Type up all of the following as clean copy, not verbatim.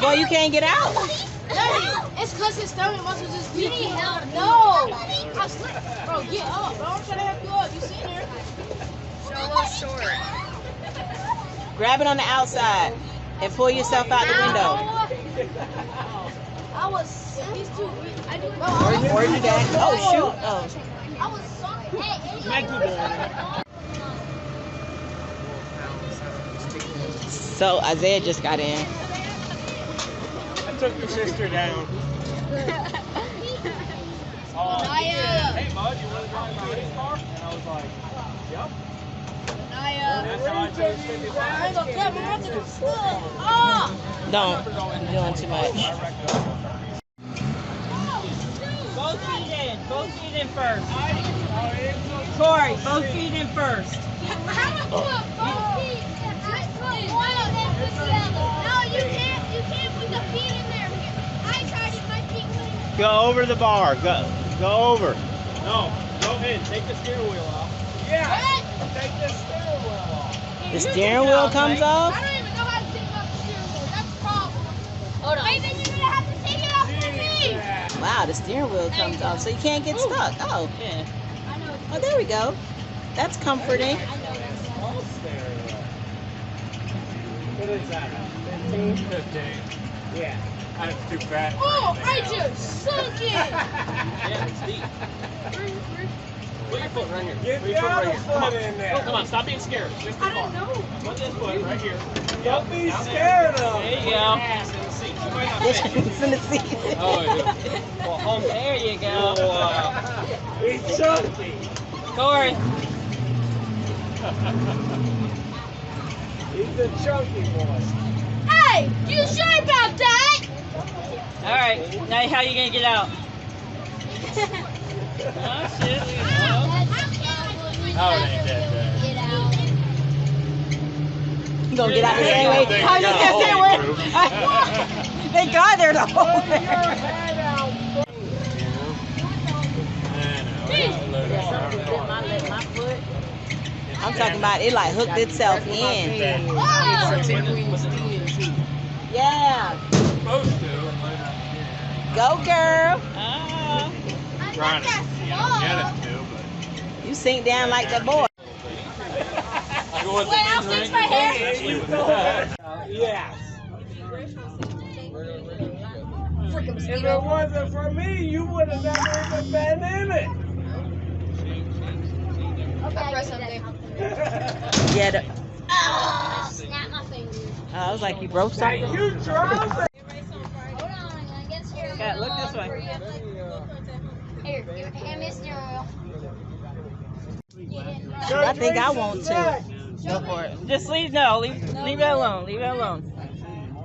Boy, you can't get out. It's because his stomach muscles just be help. No. I slipped. Bro, get up, bro. I'm trying to help you up. You sitting there. So a little short. Grab it on the outside and pull yourself out the window. I was. He's too weak. I do. Where'd you get? Oh, shoot. Oh. I was sorry. Hey, So Isaiah just got in. I took your sister down. Hey, bud, you want to drive my race car? And I was like, yep. That's how I chose 55. Don't. You're doing too much. Both feet in. Both feet in first. Corey, both feet in first. Go over the bar. Go over. No, go ahead. Take the steering wheel off. Yeah. Take the steering wheel off. The steering wheel comes off? I don't even know how to take off the steering wheel. That's the problem. Hold on. Wait, then you're gonna have to take it off for me. Wow, the steering wheel comes off, so you can't get stuck. Oh, Yeah. oh, there we go. That's comforting. Small steering wheel. What is that? 15? 15. Yeah. That's too fat. Oh, I just sunk it. Yeah, it's deep. Put your foot right here. Get Put your foot right here. Come on. in there. Oh, come on, stop being scared. Just the I don't car. know. Put this foot right here. Don't be Down scared there. of There him. you go. Ass in the seat. You might not fit. It's in the seat. Oh, yeah. Well, home. There you go. He's chunky. Corey. He's a chunky boy. Hey, you sure about that? All right. Now, how you gonna get out? Oh shit. Oh, they did that. You gonna get out the same way? How you get that way? Thank God they're the whole thing. I'm talking about it like hooked itself in. Yeah. Supposed to. Go, girl. Trying to get it to, but. You sink down like that boy. Wait, I'll fix my hair. Yes. If it wasn't for me, you would have never even been in it. Okay, press something. Yeah. Snap my finger. I was like, you broke something. You drove it. Hold on, I guess you're. Yeah, look this way. Here, hand me a steering wheel. I think I want to. Go for it. Just leave it alone. Leave it alone.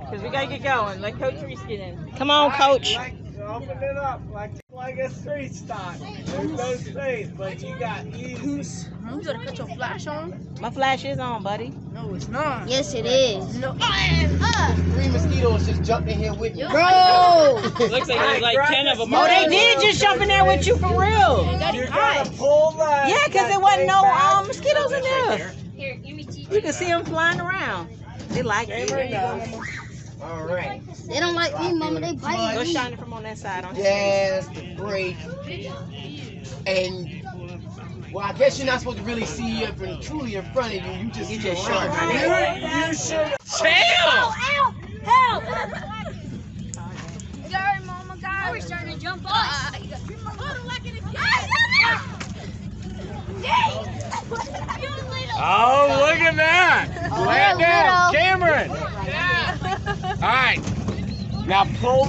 Because we gotta get going. Let Coach Reese get in. Come on, coach. Open it up like a street stock. There's no space, but you got easy. You gotta cut your flash on. My flash is on, buddy. No, it's not. Yes, it is. No. 3 mosquitoes just jumped in here with me. Bro! It looks like there's like 10 of them. Oh, they did just jump in there with you for real. You gotta pull that. Yeah, because there wasn't no mosquitoes in there. Here, give me tea. You can see them flying around. They like it. All right. They don't like me, mama. They bite Go me. shine it from on that side. On his Gas, the brake, and well, I guess you're not supposed to really see it from truly in front of you. You just You see just around. showing You should. Ow! Help! Sorry, mama. God, we're starting to jump off. Oh, look at that. Lay it down. Cameron. All right. Now pull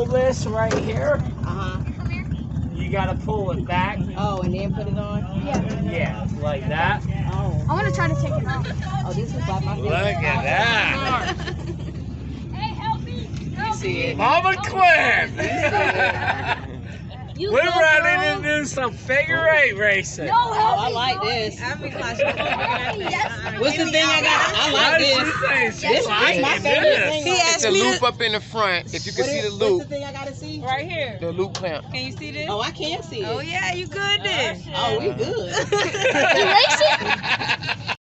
this right here. Uh-huh. You gotta pull it back. Oh, and then put it on? Yeah, like that. Oh. I want to try to take it off. Oh, this is like my Look at that. Hey, help me! You see it. Mama Quinn. You We're go, ready girl. to do some figure 8 racing. No, Oh, help I me, like girl. this. Yes. What's the thing I got? I like What this. did she say? She This is liked my it, favorite didn't thing. He It's asked a me loop to. up in the front. If you can see the What's the loop, thing I gotta see? Right here. the loop clamp. Can you see this? Oh, I can't see it. Oh, yeah, you good then. Oh, we good. You race it?